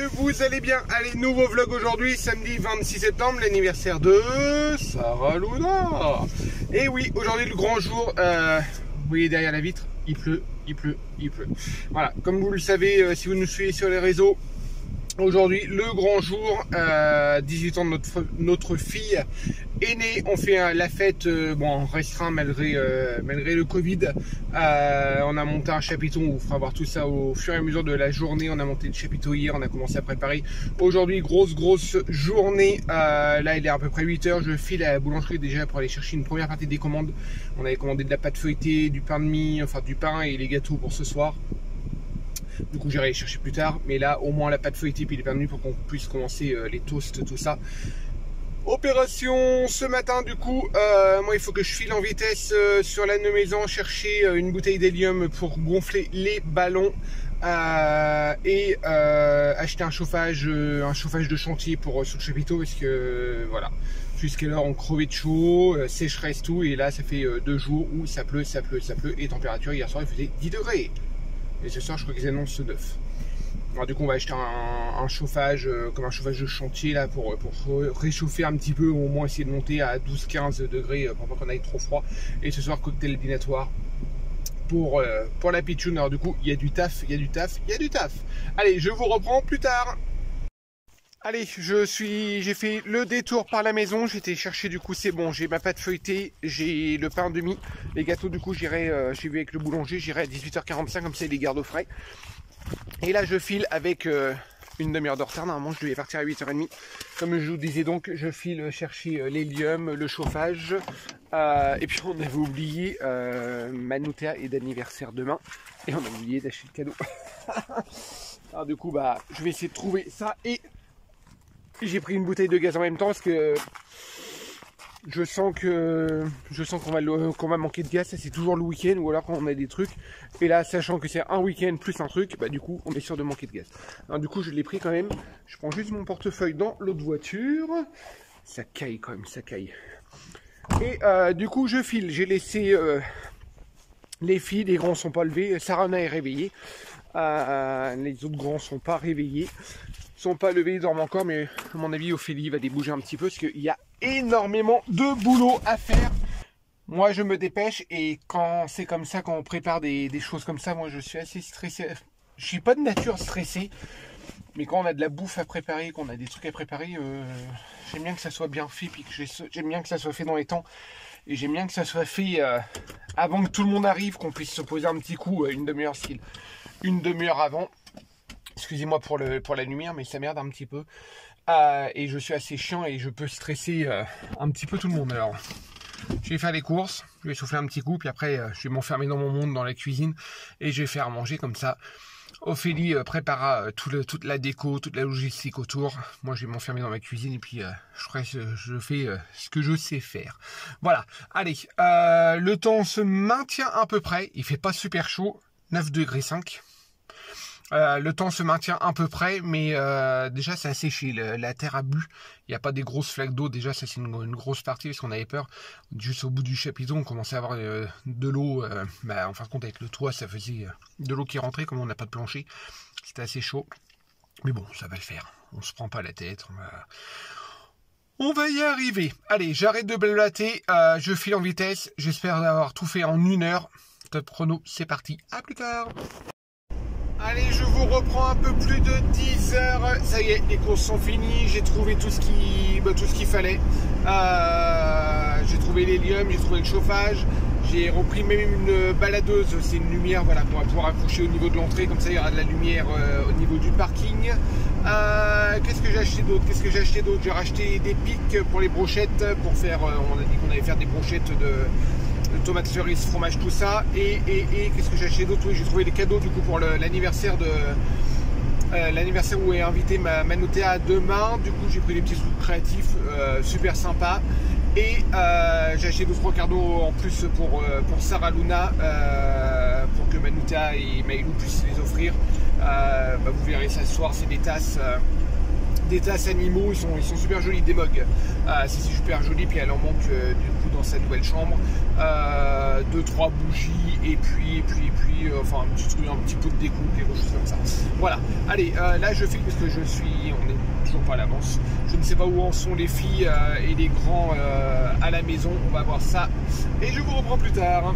que vous allez bien. Allez, nouveau vlog aujourd'hui, samedi 26 septembre, l'anniversaire de Sarah Luna. Et oui, aujourd'hui le grand jour, vous voyez derrière la vitre, il pleut. Voilà, comme vous le savez, si vous nous suivez sur les réseaux, aujourd'hui le grand jour, 18 ans de notre fille est née. On fait la fête, bon, restreint malgré le Covid. On a monté un chapiteau, on vous fera voir tout ça au fur et à mesure de la journée. On a monté le chapiteau hier, on a commencé à préparer. Aujourd'hui, grosse journée. Là, il est à peu près 8 h. Je file à la boulangerie déjà pour aller chercher une première partie des commandes. On avait commandé de la pâte feuilletée, du pain de mie, enfin du pain et les gâteaux pour ce soir. Du coup, j'irai les chercher plus tard. Mais là, au moins la pâte feuilletée puis les pains de mie pour qu'on puisse commencer les toasts, tout ça. Opération ce matin, du coup, moi il faut que je file en vitesse sur la maison chercher une bouteille d'hélium pour gonfler les ballons et acheter un chauffage de chantier pour sur le chapiteau parce que voilà, jusqu'à l'heure on crevait de chaud, sécheresse tout, et là ça fait 2 jours où ça pleut et température hier soir il faisait 10 degrés et ce soir je crois qu'ils annoncent 9. Alors, du coup on va acheter un chauffage comme un chauffage de chantier là pour réchauffer un petit peu, au moins essayer de monter à 12-15 degrés pour pas qu'on aille trop froid. Et ce soir cocktail dînatoire pour la pitchoun. Alors du coup il y a du taf. Allez, je vous reprends plus tard. Allez, j'ai fait le détour par la maison, j'ai été chercher, du coup c'est bon, j'ai ma pâte feuilletée, j'ai le pain demi, les gâteaux du coup j'ai vu avec le boulanger, j'irai à 18 h 45 comme ça il les garde au frais. Et là je file avec une demi-heure de retard, normalement je devais partir à 8 h 30. Comme je vous disais donc, je file chercher l'hélium, le chauffage, et puis on avait oublié, Manoutea est d'anniversaire demain, et on a oublié d'acheter le cadeau. Alors du coup bah je vais essayer de trouver ça, et j'ai pris une bouteille de gaz en même temps parce que je sens qu'on va manquer de gaz. Ça c'est toujours le week-end ou alors quand on a des trucs. Et là, sachant que c'est un week-end plus un truc, bah du coup on est sûr de manquer de gaz. Alors du coup je l'ai pris quand même. Je prends juste mon portefeuille dans l'autre voiture. Ça caille quand même, ça caille. Et du coup je file. J'ai laissé les filles, les grands sont pas levés. Sarah est réveillée. Les autres grands sont pas réveillés. Sont pas levés, ils dorment encore, mais à mon avis Ophélie va débouger un petit peu parce qu'il y a énormément de boulot à faire. Moi je me dépêche, et quand c'est comme ça, quand on prépare des choses comme ça, moi je suis assez stressé. Je suis pas de nature stressée, mais quand on a de la bouffe à préparer, qu'on a des trucs à préparer, j'aime bien que ça soit bien fait, puis que j'aime bien que ça soit fait dans les temps, et j'aime bien que ça soit fait avant que tout le monde arrive, qu'on puisse se poser un petit coup, une demi-heure style, une demi-heure avant. Excusez-moi pour la lumière, mais ça merde un petit peu. Et je suis assez chiant et je peux stresser un petit peu tout le monde. Alors, je vais faire les courses, je vais souffler un petit coup, puis après, je vais m'enfermer dans mon monde, dans la cuisine, et je vais faire manger comme ça. Ophélie préparera toute la déco, toute la logistique autour. Moi, je vais m'enfermer dans ma cuisine et puis je fais ce que je sais faire. Voilà. Allez, le temps se maintient à peu près. Il fait pas super chaud, 9,5 degrés. Le temps se maintient à peu près, mais déjà c'est asséché, la terre a bu, il n'y a pas des grosses flaques d'eau, déjà ça c'est une grosse partie parce qu'on avait peur, juste au bout du chapiteau on commençait à avoir de l'eau, en fin de compte avec le toit ça faisait de l'eau qui rentrait, comme on n'a pas de plancher, c'était assez chaud, mais bon ça va le faire, on se prend pas la tête, on va y arriver. Allez, j'arrête de blablater, je file en vitesse, j'espère avoir tout fait en 1 heure, top chrono, c'est parti, à plus tard. Allez, je vous reprends un peu plus de 10 heures. Ça y est, les courses sont finies. J'ai trouvé tout ce qu'il fallait. J'ai trouvé l'hélium, j'ai trouvé le chauffage. J'ai repris même une baladeuse. C'est une lumière, voilà, pour pouvoir accrocher au niveau de l'entrée. Comme ça, il y aura de la lumière au niveau du parking. Qu'est-ce que j'ai acheté d'autre J'ai racheté des pics pour les brochettes. Pour faire, on a dit qu'on allait faire des brochettes de tomates cerises, fromage, tout ça, et qu'est-ce que j'ai acheté d'autre? Oui, j'ai trouvé des cadeaux du coup pour l'anniversaire où est invité Manoutea demain. Du coup j'ai pris des petits trucs créatifs super sympas, et j'ai acheté 2-3 cadeaux en plus pour Sarah Luna, pour que Manoutea et Maïlou puissent les offrir. Vous verrez ça ce soir, c'est des tasses des tasses animaux, ils sont super jolis, des mugs. C'est super joli, puis elle en manque du coup dans sa nouvelle chambre. 2-3 bougies, et puis enfin un petit peu de déco, quelque chose comme ça. Voilà, allez, là je filme parce que on est toujours pas à l'avance. Je ne sais pas où en sont les filles et les grands à la maison, on va voir ça. Et je vous reprends plus tard.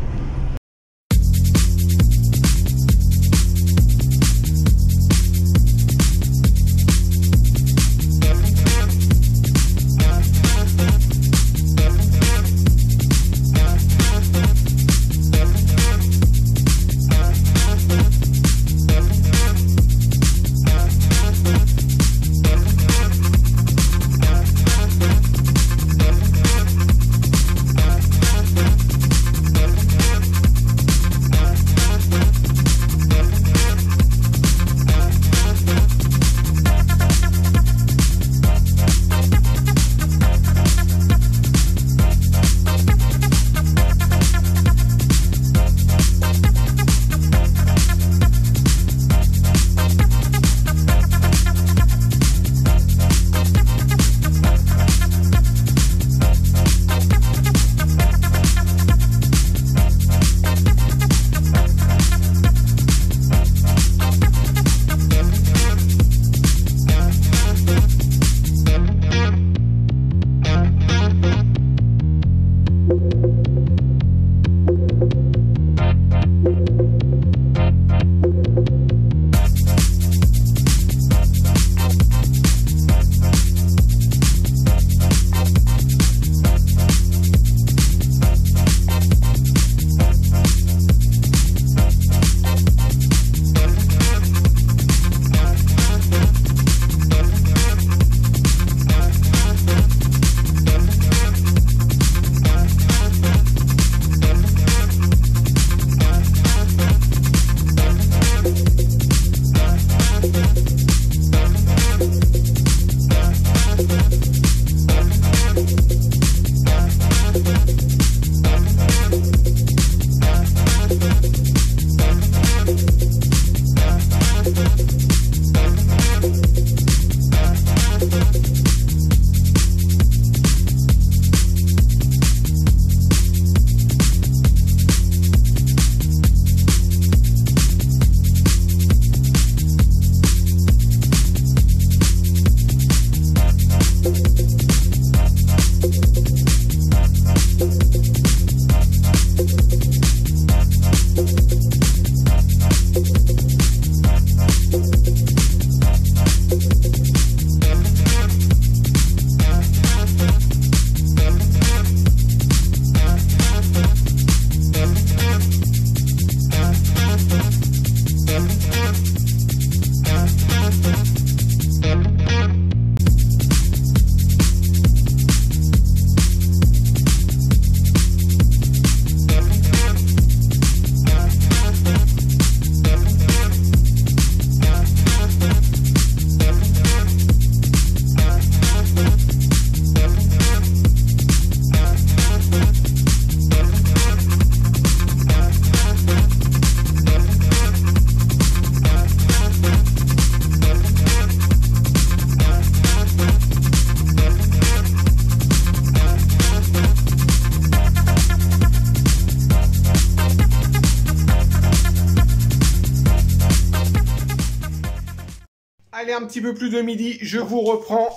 Allez, un petit peu plus de midi, je vous reprends.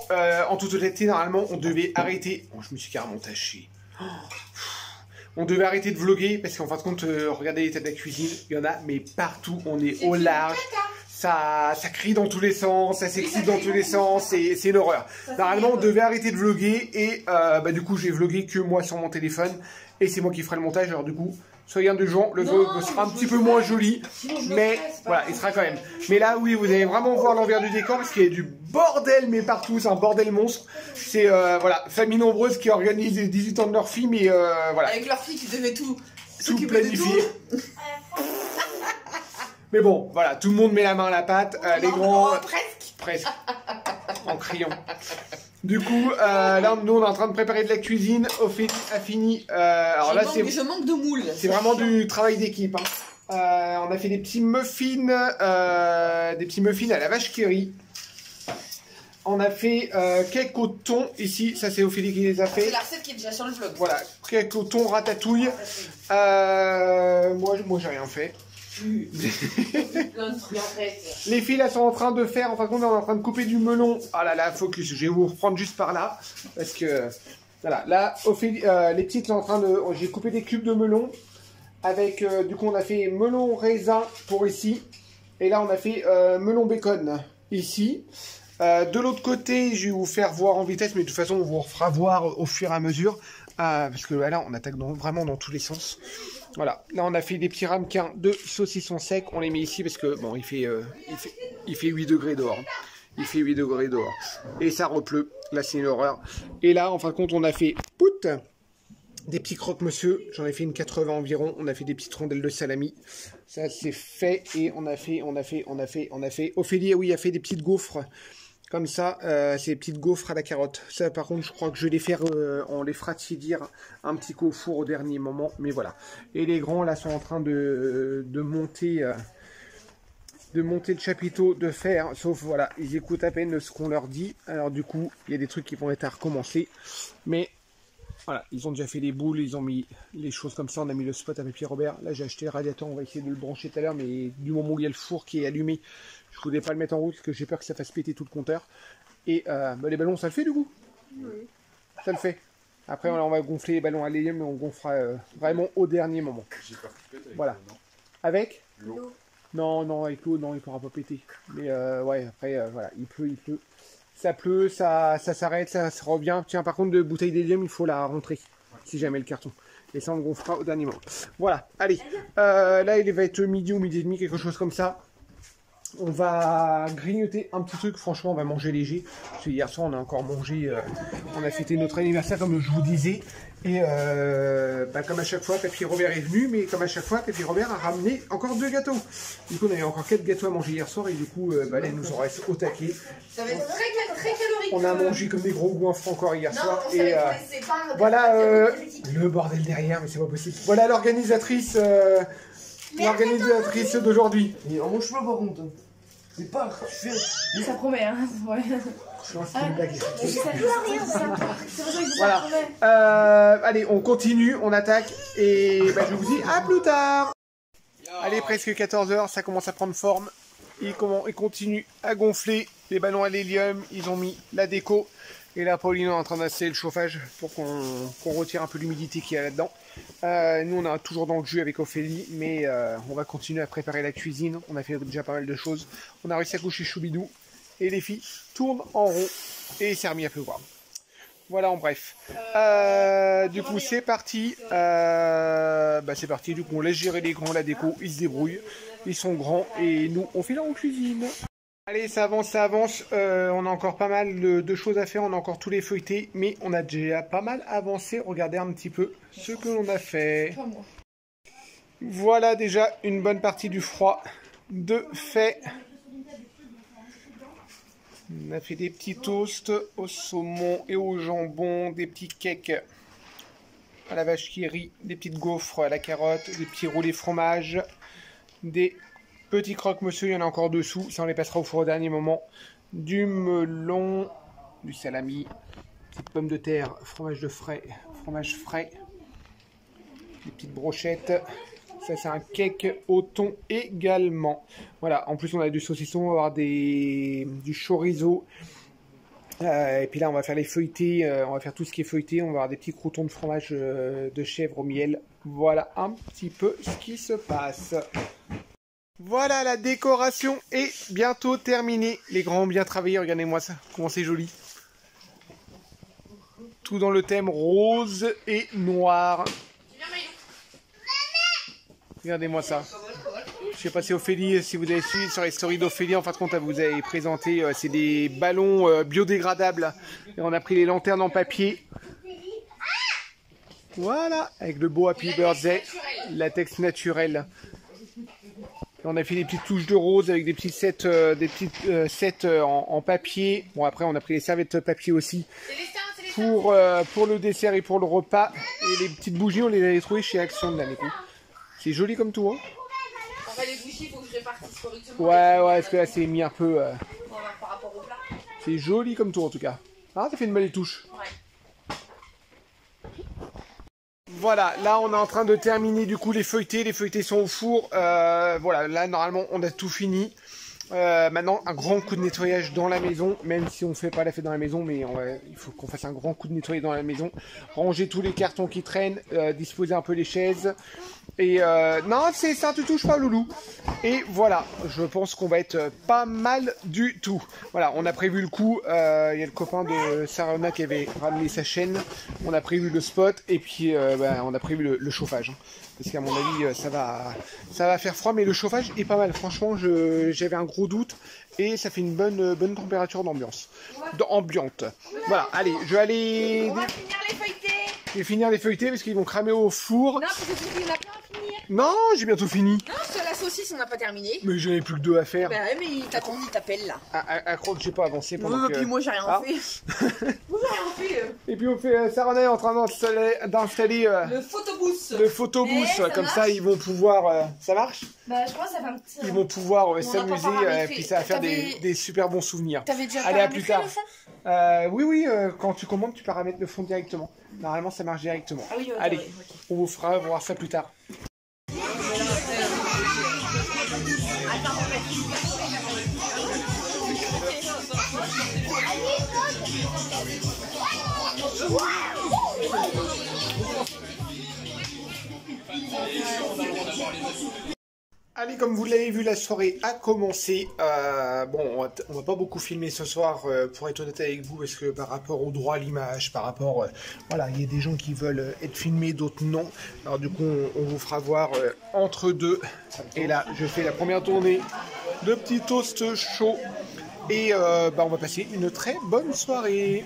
En toute honnêteté, normalement, on devait arrêter. Oh, je me suis carrément taché. Oh. On devait arrêter de vlogger parce qu'en fin de compte, regardez l'état de la cuisine, il y en a, mais partout, on est au large. Ça crie dans tous les sens, ça s'excite dans tous les sens, c'est une horreur. Normalement, on devait arrêter de vlogger et du coup, j'ai vlogué que moi sur mon téléphone et c'est moi qui ferai le montage. Alors du coup, soyez indulgents, le vlog sera un petit peu moins joli, mais voilà, il sera quand même. Mais là, oui, vous allez vraiment voir l'envers du décor parce qu'il y a du bordel, mais partout, c'est un bordel monstre. C'est, voilà, famille nombreuse qui organise les 18 ans de leur fille, mais voilà. Avec leur fille qui devait tout planifier. Mais bon, voilà, tout le monde met la main à la pâte, les grands... Presque. En criant. Du coup, là, nous, on est en train de préparer de la cuisine. Ophélie a fini. Alors là, je manque de moules. C'est vraiment du travail d'équipe. Hein. On a fait des petits muffins à la vache qui rit. On a fait cake au thon ici, ça c'est Ophélie qui les a fait. C'est la recette qui est déjà sur le vlog. Voilà, cake au thon ratatouille. Moi j'ai rien fait. Plein de trucs en fait. Les filles elles sont en train de faire, en fin de compte on est en train de couper du melon. Ah là là, focus, je vais vous reprendre juste par là. Parce que, voilà, là Ophélie, les petites sont en train de... J'ai coupé des cubes de melon. Avec, du coup on a fait melon raisin pour ici. Et là on a fait melon bacon ici. De l'autre côté, je vais vous faire voir en vitesse, mais de toute façon, on vous fera voir au fur et à mesure. Parce que là, on attaque vraiment dans tous les sens. Voilà. Là, on a fait des petits ramequins de saucissons secs. On les met ici parce que, bon, il fait 8 degrés dehors. Il fait 8 degrés dehors. Et ça repleut. Là, c'est une horreur. Et là, en fin de compte, on a fait des petits croque-monsieur. J'en ai fait une 80 environ. On a fait des petites rondelles de salami. Ça, c'est fait. Et on a fait. Ophélie, oui, a fait des petites gaufres. Comme ça, c'est des petites gaufres à la carotte. Ça, par contre, je crois que je vais les faire, on les fera tiédir un petit peu au four au dernier moment. Mais voilà. Et les grands, là, sont en train de monter le chapiteau de fer. Sauf, voilà, ils écoutent à peine ce qu'on leur dit. Alors, du coup, il y a des trucs qui vont être à recommencer. Mais, voilà, ils ont déjà fait les boules, ils ont mis les choses comme ça. On a mis le spot avec Pierre-Robert. Là, j'ai acheté le radiateur, on va essayer de le brancher tout à l'heure. Mais du moment où il y a le four qui est allumé, je voulais pas le mettre en route parce que j'ai peur que ça fasse péter tout le compteur. Et les ballons, ça le fait du coup? Oui. Ça le fait. Après, on va gonfler les ballons à l'hélium, mais on gonflera vraiment au dernier moment. J'ai peur qu'il pète avec l'eau, non? Avec l'eau? Non, avec l'eau, non, il ne pourra pas péter. Mais ouais, après, voilà, il pleut. Ça pleut, ça s'arrête, ça revient. Tiens, par contre, de bouteille d'hélium, il faut la rentrer. Si jamais le carton. Et ça, on le gonflera au dernier moment. Voilà, allez. Là, il va être midi ou midi et demi, quelque chose comme ça. On va grignoter un petit truc, franchement on va manger léger. Parce que hier soir on a encore mangé, on a fêté notre anniversaire comme je vous disais. Et comme à chaque fois, Papy Robert est venu, mais comme à chaque fois, Papy Robert a ramené encore 2 gâteaux. Du coup on avait encore 4 gâteaux à manger hier soir et du coup là il nous en reste au taquet. Ça va être très calorique. On a mangé comme des gros goinfres encore hier soir. Et voilà le bordel derrière, mais c'est pas possible. Voilà l'organisatrice. L'organisatrice d'aujourd'hui. Et en mange pas par contre. C'est pas. Ça promet, hein. Ouais. Je pense que c'est une blague. Voilà. Allez, on continue, on attaque. Et je vous dis à plus tard. Allez, presque 14 h, ça commence à prendre forme. Ils continuent à gonfler les ballons à l'hélium. Ils ont mis la déco. Et là, Pauline est en train d'asser le chauffage pour qu'on retire un peu l'humidité qu'il y a là-dedans. Nous, on est toujours dans le jus avec Ophélie, mais on va continuer à préparer la cuisine. On a fait déjà pas mal de choses. On a réussi à coucher Choubidou. Et les filles tournent en rond. Et il s'est remis à pleuvoir. Voilà, en bref. Du coup, c'est parti. C'est parti. Du coup, on laisse gérer les grands, la déco. Ils se débrouillent. Ils sont grands. Et nous, on fait là en cuisine. Allez, ça avance. On a encore pas mal de choses à faire. On a encore tous les feuilletés. Mais on a déjà pas mal avancé. Regardez un petit peu ce que l'on a fait. Voilà déjà une bonne partie du froid de fait. On a fait des petits toasts au saumon et au jambon. Des petits cakes à la vache qui rit. Des petites gaufres à la carotte. Des petits roulés fromage. Des petits croque-monsieur, il y en a encore dessous. Ça, on les passera au four au dernier moment. Du melon, du salami, petites pommes de terre, fromage frais, des petites brochettes. Ça, c'est un cake au thon également. Voilà, en plus, on a du saucisson, on va avoir du chorizo. Et puis là, on va faire les feuilletés, on va faire tout ce qui est feuilleté. On va avoir des petits croutons de fromage de chèvre au miel. Voilà un petit peu ce qui se passe. Voilà, la décoration est bientôt terminée. Les grands ont bien travaillé, regardez-moi ça, comment c'est joli. Tout dans le thème rose et noir. Regardez-moi ça. Je sais pas si Ophélie, si vous avez suivi sur les stories d'Ophélie, en fin de compte, elle vous avez présenté, c'est des ballons biodégradables. Et on a pris les lanternes en papier. Voilà, avec le beau Happy Birthday, latex naturel. Et on a fait des petites touches de rose avec des petits sets, en papier. Bon, après, on a pris les serviettes papier aussi pour le dessert et pour le repas. Et les petites bougies, on les avait trouvées chez Action de la Néco. C'est joli comme tout, hein. Enfin, les bougies, il faut que je répartisse correctement. Ouais, parce que là, c'est mis un peu... Par rapport au plat. C'est joli comme tout en tout cas. Ah, ça fait une belle touche. Ouais. Voilà, là on est en train de terminer du coup les feuilletés. Les feuilletés sont au four. Voilà, là normalement on a tout fini. Maintenant, un grand coup de nettoyage dans la maison, même si on fait pas la fête dans la maison, mais il faut qu'on fasse un grand coup de nettoyage dans la maison. Ranger tous les cartons qui traînent, disposer un peu les chaises. Et non, c'est ça, tu touches pas, loulou. Et voilà, je pense qu'on va être pas mal du tout. Voilà, on a prévu le coup. Il y a le copain de Sarona qui avait ramené sa chaîne. On a prévu le spot et puis on a prévu le chauffage. Parce qu'à mon avis, ça va faire froid, mais le chauffage est pas mal. Franchement, j'avais un gros doute et ça fait une bonne température d'ambiance. Ambiante. Voilà, allez, je vais aller... On va finir les feuilletés. Je vais finir les feuilletés parce qu'ils vont cramer au four. Non, parce que tu n'as plein à finir. Non, j'ai bientôt fini. Non, sur la saucisse, on n'a pas terminé. Mais j'en ai plus que 2 à faire. Bah ouais, mais il t'appelle là. À croire que j'ai pas avancé pendant que... puis moi, j'ai rien fait. Moi, j'ai rien fait. Et puis on fait Sarona est en train d'installer Le photobooth. le photobooth. Ça Comme marche. ça, ils vont pouvoir... ça marche? Bah, je crois que ça fait un petit... Ils vont pouvoir On s'amuser n'a pas paramétré. et puis ça va faire des super bons souvenirs. T'avais déjà Allez, à plus paramétré tard. le fond? Oui, quand tu commandes, tu paramètres le fond directement. Normalement, ça marche directement. Ah oui, Allez, ouais, ok. on vous fera voir ça plus tard. Allez, comme vous l'avez vu, la soirée a commencé. Bon, on va pas beaucoup filmer ce soir, pour être honnête avec vous, parce que par rapport au droit à l'image, par rapport... voilà, il y a des gens qui veulent être filmés, d'autres non. Alors du coup, on vous fera voir entre deux. Et là, je fais la première tournée de petits toasts chauds. Et on va passer une très bonne soirée.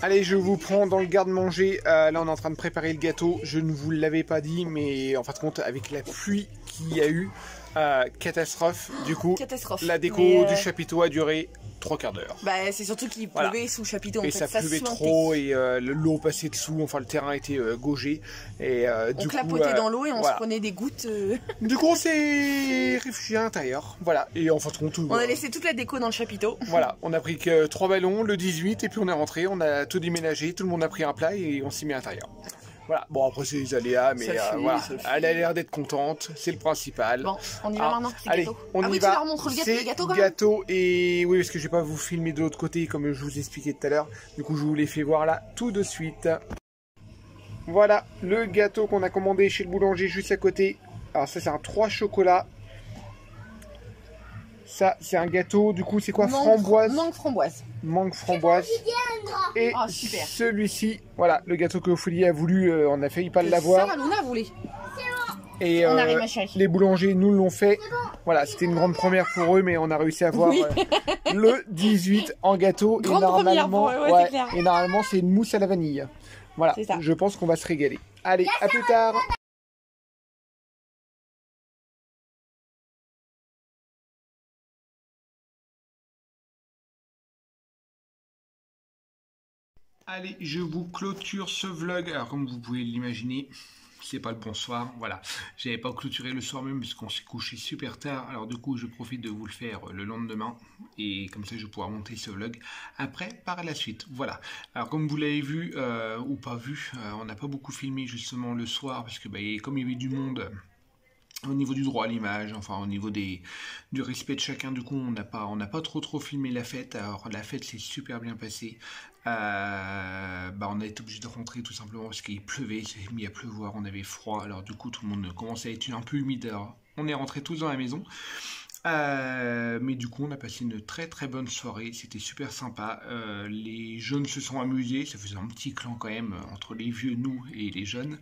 Allez, je vous prends dans le garde-manger. Là, on est en train de préparer le gâteau. Je ne vous l'avais pas dit, mais en fin de compte, avec la pluie qu'il y a eu, catastrophe. Du coup, Catastrophe. la déco du chapiteau a duré 3 quarts d'heure. Bah, c'est surtout qu'il pleuvait sous le chapiteau. Et ça pleuvait trop et l'eau passait dessous. Enfin, le terrain était gaugé. Et, on clapotait dans l'eau et on se prenait des gouttes. Du coup, on s'est réfugié à l'intérieur. Voilà. Et en fin de compte, on a laissé toute la déco dans le chapiteau. Voilà. On a pris que 3 ballons, le 18, et puis on est rentré. On a tout déménagé. Tout le monde a pris un plat et on s'est mis à l'intérieur. Voilà, bon après c'est les aléas, mais voilà, elle a l'air d'être contente, c'est le principal. Bon, on y va maintenant, c'est allez, gâteau. On y oui, va. Tu leur montres le gâteau, les gâteaux quand même. Gâteau et oui, parce que je vais pas vous filmer de l'autre côté comme je vous expliquais tout à l'heure. Du coup, je vous les fais voir là tout de suite. Voilà, le gâteau qu'on a commandé chez le boulanger juste à côté. Alors ça c'est un 3 chocolats. Ça, c'est un gâteau, du coup, c'est quoi? Framboise. Mangue framboise. Mangue framboise. Et celui-ci, voilà, le gâteau que Ophélie a voulu, on a failli pas l'avoir. Sarah Luna voulait. Et les boulangers nous l'ont fait. Voilà, c'était une grande première pour eux, mais on a réussi à avoir le 18 en gâteau. Grande normalement, c'est clair. et normalement, c'est une mousse à la vanille. Voilà, je pense qu'on va se régaler. Allez, à plus tard. Allez, je vous clôture ce vlog. Alors, comme vous pouvez l'imaginer, c'est pas le bonsoir. Voilà, j'avais pas clôturé le soir même puisqu'on s'est couché super tard. Alors, du coup, je profite de vous le faire le lendemain et comme ça, je vais pouvoir monter ce vlog après par la suite. Voilà. Alors, comme vous l'avez vu ou pas vu, on n'a pas beaucoup filmé justement le soir parce que comme il y avait du monde. Au niveau du droit à l'image, enfin au niveau du respect de chacun, du coup on n'a pas trop filmé la fête. Alors la fête s'est super bien passée. On a été obligé de rentrer tout simplement parce qu'il pleuvait, il s'est mis à pleuvoir, on avait froid. Alors du coup tout le monde commençait à être un peu humide. Alors on est rentrés tous dans la maison. Mais du coup on a passé une très bonne soirée, c'était super sympa, les jeunes se sont amusés, ça faisait un petit clan quand même entre les vieux, nous et les jeunes,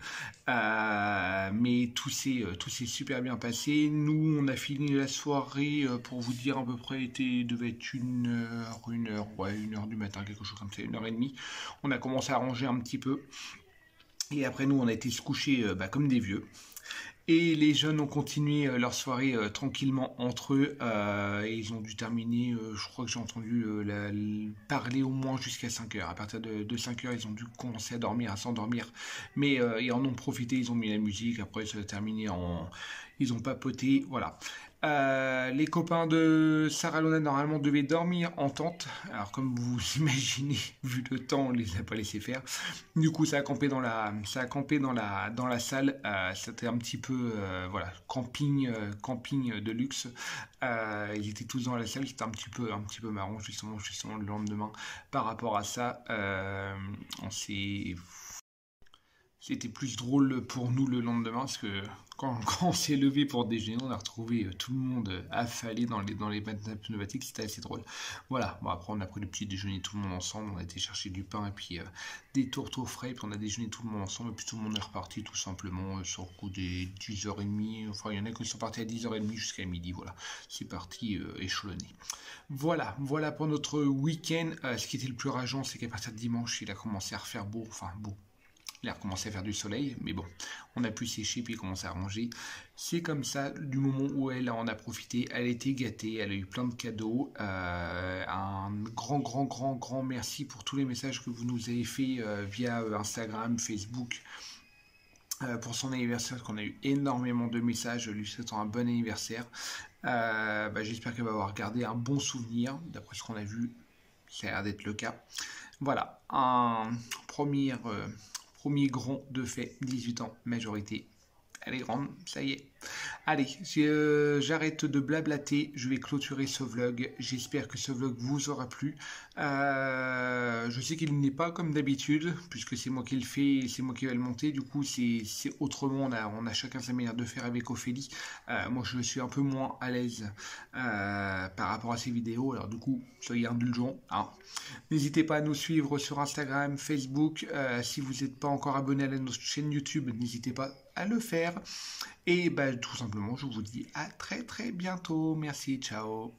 mais tout s'est super bien passé. Nous on a fini la soirée, pour vous dire à peu près, devait être une heure du matin, quelque chose comme ça, 1h30, on a commencé à ranger un petit peu, et après nous on a été se coucher comme des vieux. Et les jeunes ont continué leur soirée tranquillement entre eux. Et ils ont dû terminer, je crois que j'ai entendu parler au moins jusqu'à 5h. À partir de 5h, ils ont dû commencer à s'endormir. Mais ils en ont profité, ils ont mis la musique. Après, ça a terminé ils ont papoté. Voilà. Les copains de Sarah Luna normalement devaient dormir en tente. Alors comme vous imaginez, vu le temps, on les a pas laissés faire. Du coup, ça a campé dans la salle. C'était un petit peu voilà, camping de luxe. Ils étaient tous dans la salle. C'était un petit peu marrant justement le lendemain. Par rapport à ça, c'était plus drôle pour nous le lendemain parce que quand on s'est levé pour déjeuner, on a retrouvé tout le monde affalé dans les matelas pneumatiques, c'était assez drôle. Voilà, bon, après on a pris le petit déjeuner tout le monde ensemble, on a été chercher du pain et puis des tourteaux frais, puis on a déjeuné tout le monde ensemble et puis tout le monde est reparti tout simplement sur le coup des 10h30, enfin il y en a qui sont partis à 10h30 jusqu'à midi, voilà, c'est parti échelonné. Voilà pour notre week-end. Ce qui était le plus rageant, c'est qu'à partir de dimanche, il a commencé à refaire beau. Il a recommencé à faire du soleil, mais bon, on a pu sécher puis commencer à ranger. C'est comme ça, du moment où elle en a profité, elle était gâtée, elle a eu plein de cadeaux. Un grand merci pour tous les messages que vous nous avez fait via Instagram, Facebook. Pour son anniversaire, qu'on a eu énormément de messages lui souhaitant un bon anniversaire. J'espère qu'elle va avoir gardé un bon souvenir, d'après ce qu'on a vu, ça a l'air d'être le cas. Voilà, un premier grand de fait, 18 ans, majorité. Elle est grande, ça y est. Allez, j'arrête de blablater, je vais clôturer ce vlog. J'espère que ce vlog vous aura plu. Je sais qu'il n'est pas comme d'habitude, puisque c'est moi qui le fais, c'est moi qui vais le monter. Du coup, c'est autrement, on a chacun sa manière de faire avec Ophélie. Moi, je suis un peu moins à l'aise par rapport à ces vidéos. Alors du coup, soyez indulgents. Hein. N'hésitez pas à nous suivre sur Instagram, Facebook. Si vous n'êtes pas encore abonné à notre chaîne YouTube, n'hésitez pas à le faire. Et tout simplement, je vous dis à très bientôt. Merci, ciao.